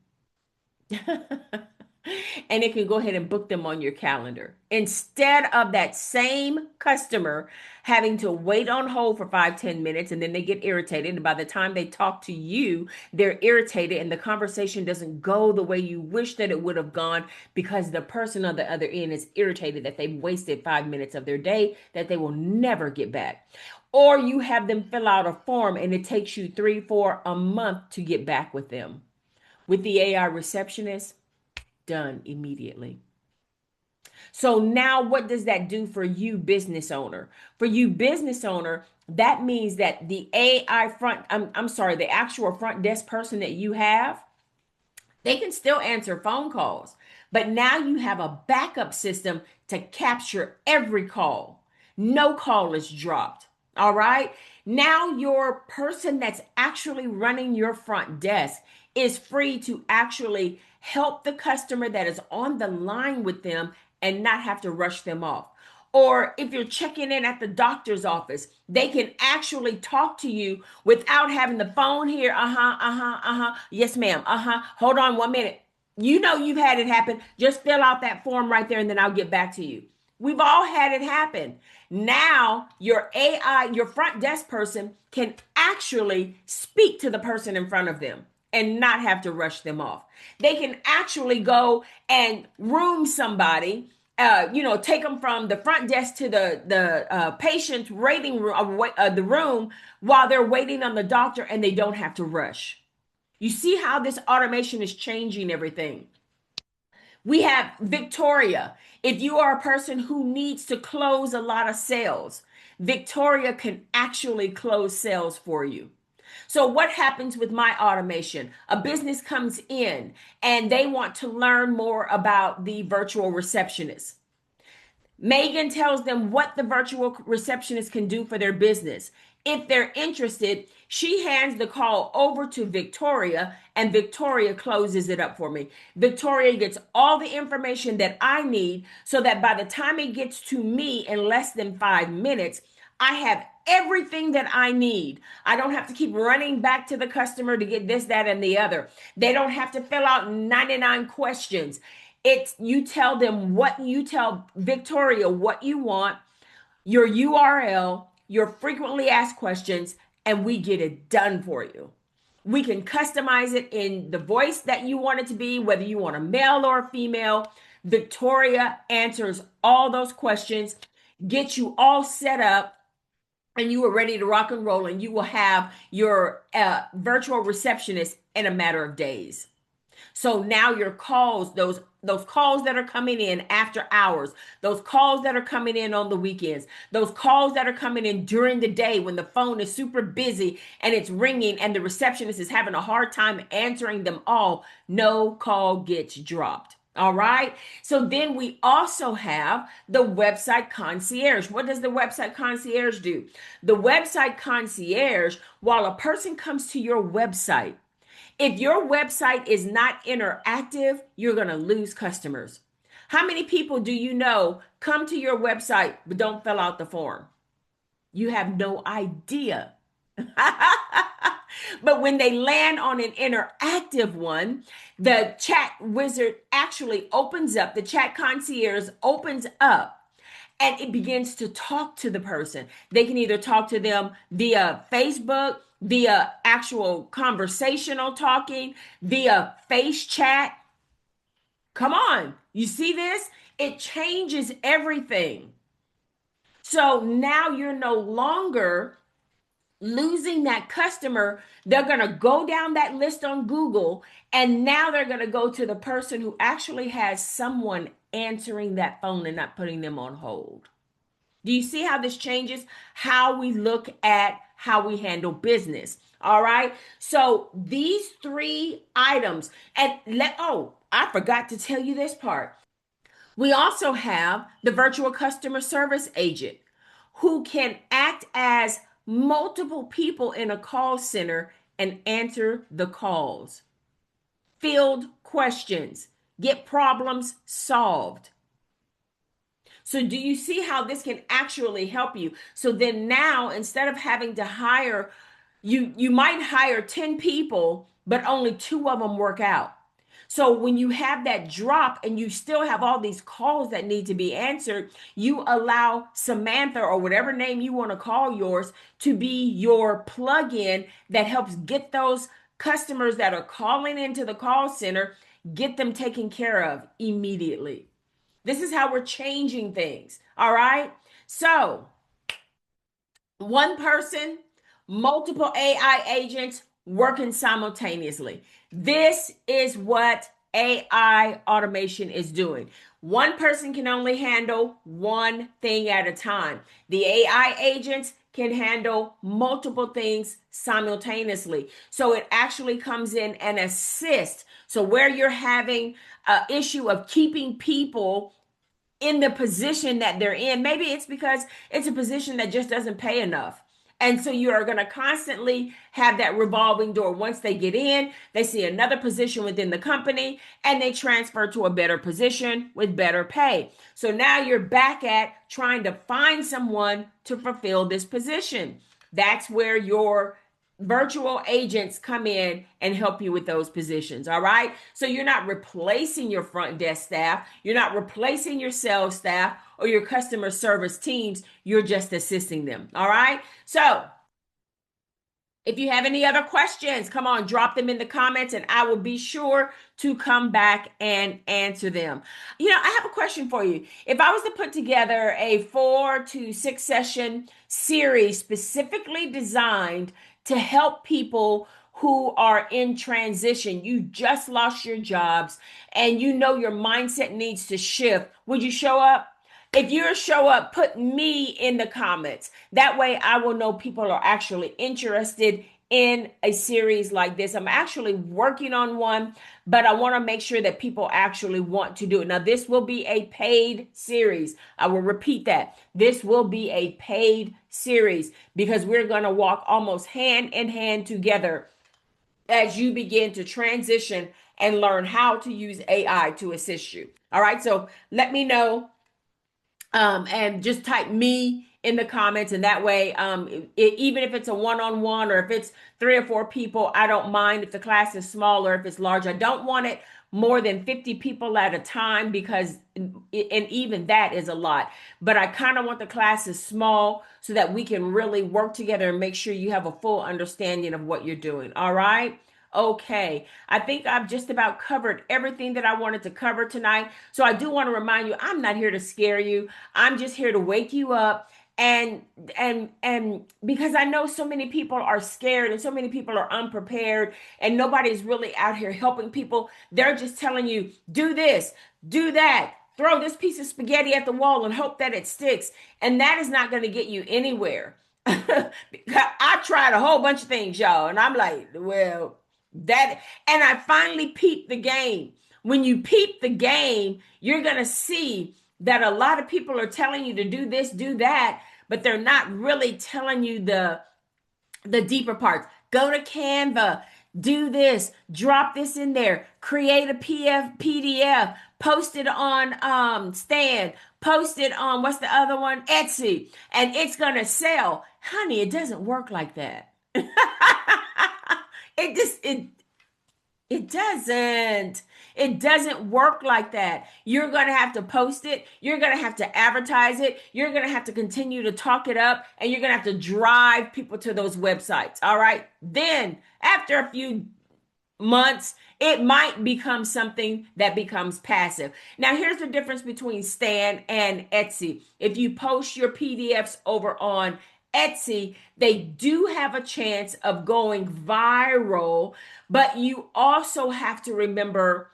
And it can go ahead and book them on your calendar instead of that same customer having to wait on hold for 5, 10 minutes, and then they get irritated, and by the time they talk to you, they're irritated and the conversation doesn't go the way you wish that it would have gone because the person on the other end is irritated that they wasted 5 minutes of their day that they will never get back. Or you have them fill out a form and it takes you 3, 4 a month to get back with them. With the AI receptionist, done immediately. So now what does that do for you, business owner? For you, business owner, that means that the AI I'm sorry, the actual front desk person that you have, they can still answer phone calls, but now you have a backup system to capture every call. No call is dropped. All right. Now your person that's actually running your front desk is free to actually help the customer that is on the line with them and not have to rush them off. Or if you're checking in at the doctor's office, they can actually talk to you without having the phone here. Yes, ma'am. Hold on 1 minute. You know you've had it happen. Just fill out that form right there and then I'll get back to you. We've all had it happen. Now, your AI, your front desk person can actually speak to the person in front of them and not have to rush them off. They can actually go and room somebody, take them from the front desk to the patient waiting room, the room while they're waiting on the doctor, and they don't have to rush. You see how this automation is changing everything. We have Victoria. If you are a person who needs to close a lot of sales, Victoria can actually close sales for you. So what happens with my automation? A business comes in and they want to learn more about the virtual receptionist. Megan tells them what the virtual receptionist can do for their business. If they're interested, she hands the call over to Victoria and Victoria closes it up for me. Victoria gets all the information that I need so that by the time it gets to me in less than 5 minutes, I have everything that I need. I don't have to keep running back to the customer to get this, that, and the other. They don't have to fill out 99 questions. It's you tell them what you tell Victoria what you want, your URL, your frequently asked questions, and we get it done for you. We can customize it in the voice that you want it to be, whether you want a male or a female. Victoria answers all those questions, get you all set up, and you are ready to rock and roll, and you will have your virtual receptionist in a matter of days. So now your calls, those calls that are coming in after hours, those calls that are coming in on the weekends, those calls that are coming in during the day when the phone is super busy and it's ringing and the receptionist is having a hard time answering them all, no call gets dropped. All right. So then we also have the website concierge. What does the website concierge do? The website concierge, while a person comes to your website, if your website is not interactive, you're going to lose customers. How many people do you know come to your website but don't fill out the form? You have no idea. But when they land on an interactive one, the chat wizard actually opens up, the chat concierge opens up, and it begins to talk to the person. They can either talk to them via Facebook, via actual conversational talking, via face chat. Come on, you see this? It changes everything. So now you're no longer losing that customer. They're going to go down that list on Google, and now they're going to go to the person who actually has someone answering that phone and not putting them on hold. Do you see how this changes how we look at how we handle business? All right. So these 3 items, and I forgot to tell you this part. We also have the virtual customer service agent who can act as multiple people in a call center and answer the calls, field questions, get problems solved. So do you see how this can actually help you? So then now, instead of having to hire, you might hire 10 people, but only two of them work out. So when you have that drop and you still have all these calls that need to be answered, you allow Samantha, or whatever name you want to call yours, to be your plug-in that helps get those customers that are calling into the call center, get them taken care of immediately. This is how we're changing things. All right. So one person, multiple AI agents working simultaneously. This is what AI automation is doing. One person can only handle one thing at a time. The AI agents can handle multiple things simultaneously. So it actually comes in and assists. So where you're having an issue of keeping people in the position that they're in. Maybe it's because it's a position that just doesn't pay enough. And so you are going to constantly have that revolving door. Once they get in, they see another position within the company and they transfer to a better position with better pay. So now you're back at trying to find someone to fulfill this position. That's where your virtual agents come in and help you with those positions. All right. So you're not replacing your front desk staff. You're not replacing your sales staff or your customer service teams. You're just assisting them. All right. So if you have any other questions, come on, drop them in the comments and I will be sure to come back and answer them. I have a question for you. If I was to put together a 4 to 6 session series specifically designed to help people who are in transition, you just lost your jobs and you know your mindset needs to shift, would you show up? If you show up, put me in the comments. That way I will know people are actually interested in a series like this. I'm actually working on one, but I want to make sure that people actually want to do it. Now, this will be a paid series. I will repeat that. This will be a paid series because we're going to walk almost hand in hand together as you begin to transition and learn how to use AI to assist you. All right. So let me know, and just type me in the comments, and that way, even if it's a one-on-one or if it's 3 or 4 people, I don't mind if the class is small or if it's large. I don't want it more than 50 people at a time because and even that is a lot, but I kind of want the classes small so that we can really work together and make sure you have a full understanding of what you're doing. All right. Okay, I think I've just about covered everything that I wanted to cover tonight. So I do want to remind you, I'm not here to scare you. I'm just here to wake you up, and because I know so many people are scared and so many people are unprepared and nobody's really out here helping people. They're just telling you, do this, do that. Throw this piece of spaghetti at the wall and hope that it sticks. And that is not going to get you anywhere. I tried a whole bunch of things, y'all, and I'm like, well, and I finally peeped the game. When you peep the game, you're going to see that a lot of people are telling you to do this, do that, but they're not really telling you the deeper parts. Go to Canva, do this, drop this in there, create a PDF, post it on Stand, post it on, what's the other one? Etsy, and it's going to sell. Honey, it doesn't work like that. It doesn't. It doesn't work like that. You're going to have to post it. You're going to have to advertise it. You're going to have to continue to talk it up, and you're going to have to drive people to those websites. All right. Then after a few months, it might become something that becomes passive. Now, here's the difference between Stan and Etsy. If you post your PDFs over on Etsy, they do have a chance of going viral, but you also have to remember,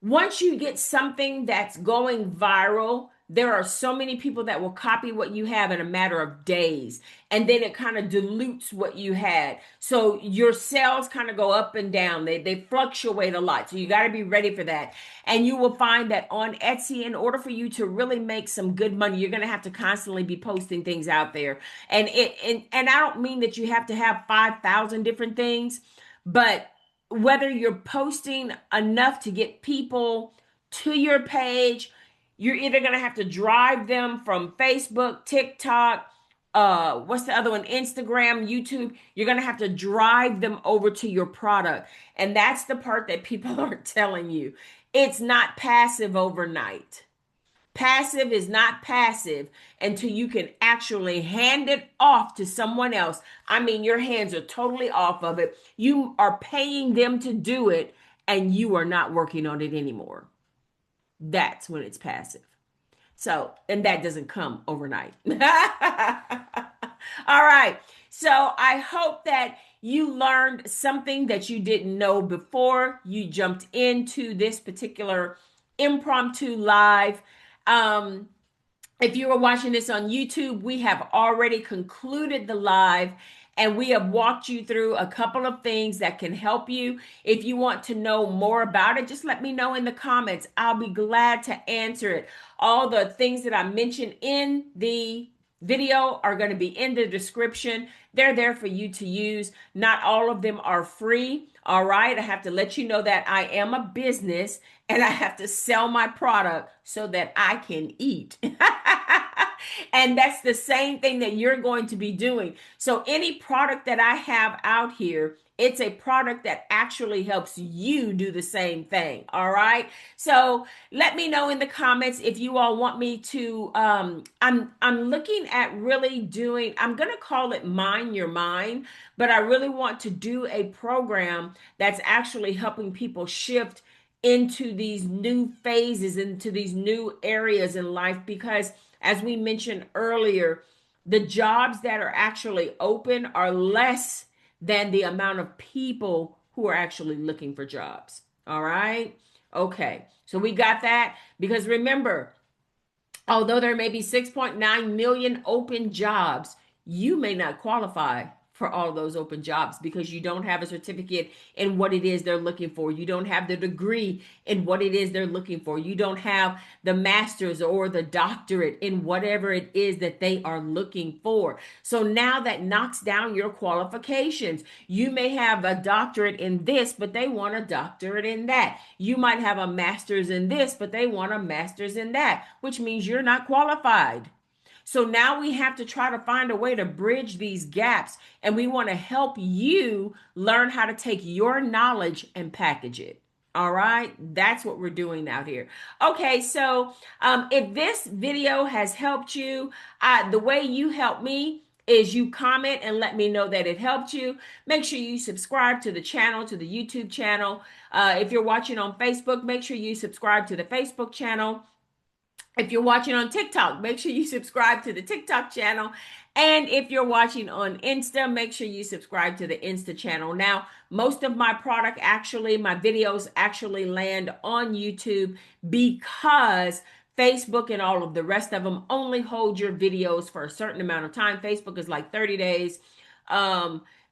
once you get something that's going viral, there are so many people that will copy what you have in a matter of days. And then it kind of dilutes what you had. So your sales kind of go up and down. They fluctuate a lot. So you got to be ready for that. And you will find that on Etsy, in order for you to really make some good money, you're going to have to constantly be posting things out there. And I don't mean that you have to have 5,000 different things, but whether you're posting enough to get people to your page, You're either going to have to drive them from Facebook, TikTok, what's the other one? Instagram, YouTube. You're going to have to drive them over to your product. And that's the part that people aren't telling you. It's not passive overnight. Passive is not passive until you can actually hand it off to someone else. I mean, your hands are totally off of it. You are paying them to do it, and you are not working on it anymore. That's when it's passive. So, and that doesn't come overnight. All right. So, I hope that you learned something that you didn't know before you jumped into this particular impromptu live. Um, if you are watching this on YouTube, we have already concluded the live and we have walked you through a couple of things that can help you. If you want to know more about it, just let me know in the comments. I'll be glad to answer it. All the things that I mentioned in the video are going to be in the description. They're there for you to use. Not all of them are free. All right. I have to let you know that I am a business and I have to sell my product so that I can eat. And that's the same thing that you're going to be doing. So any product that I have out here, it's a product that actually helps you do the same thing. All right. So let me know in the comments if you all want me to. I'm looking at really doing. I'm gonna call it Mind Your Mind, but I really want to do a program that's actually helping people shift into these new phases, into these new areas in life, because as we mentioned earlier, the jobs that are actually open are less than the amount of people who are actually looking for jobs. All right. Okay. So we got that, because remember, although there may be 6.9 million open jobs, you may not qualify for all of those open jobs because you don't have a certificate in what it is they're looking for. You don't have the degree in what it is they're looking for. You don't have the master's or the doctorate in whatever it is that they are looking for. So now that knocks down your qualifications. You may have a doctorate in this, but they want a doctorate in that. You might have a master's in this, but they want a master's in that, which means you're not qualified. So now we have to try to find a way to bridge these gaps, and we want to help you learn how to take your knowledge and package it. All right, that's what we're doing out here. Okay, so if this video has helped you, the way you help me is you comment and let me know that it helped you. Make sure you subscribe to the channel, to the YouTube channel. If you're watching on Facebook, make sure you subscribe to the Facebook channel. If you're watching on TikTok, make sure you subscribe to the TikTok channel. And if you're watching on Insta, make sure you subscribe to the Insta channel. Now, most of my product actually, my videos actually land on YouTube because Facebook and all of the rest of them only hold your videos for a certain amount of time. Facebook is like 30 days.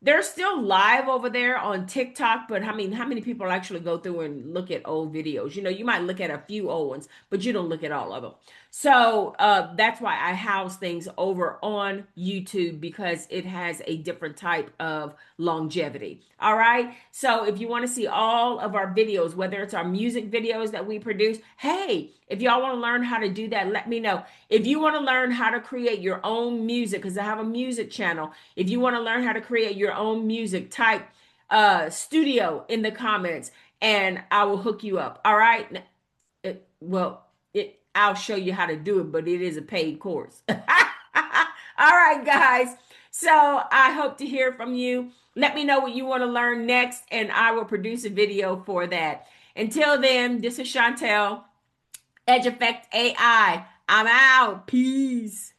They're still live over there on TikTok, but I mean, how many people actually go through and look at old videos? You know, you might look at a few old ones, but you don't look at all of them. So that's why I house things over on YouTube, because it has a different type of longevity. All right. So if you want to see all of our videos, whether it's our music videos that we produce, hey, if y'all want to learn how to do that, let me know. If you want to learn how to create your own music, because I have a music channel. If you want to learn how to create your own music, type studio in the comments and I will hook you up. All right. I'll show you how to do it, but it is a paid course. All right, guys. So I hope to hear from you. Let me know what you want to learn next, and I will produce a video for that. Until then, this is Chauntelle, Edge Effect AI. I'm out. Peace.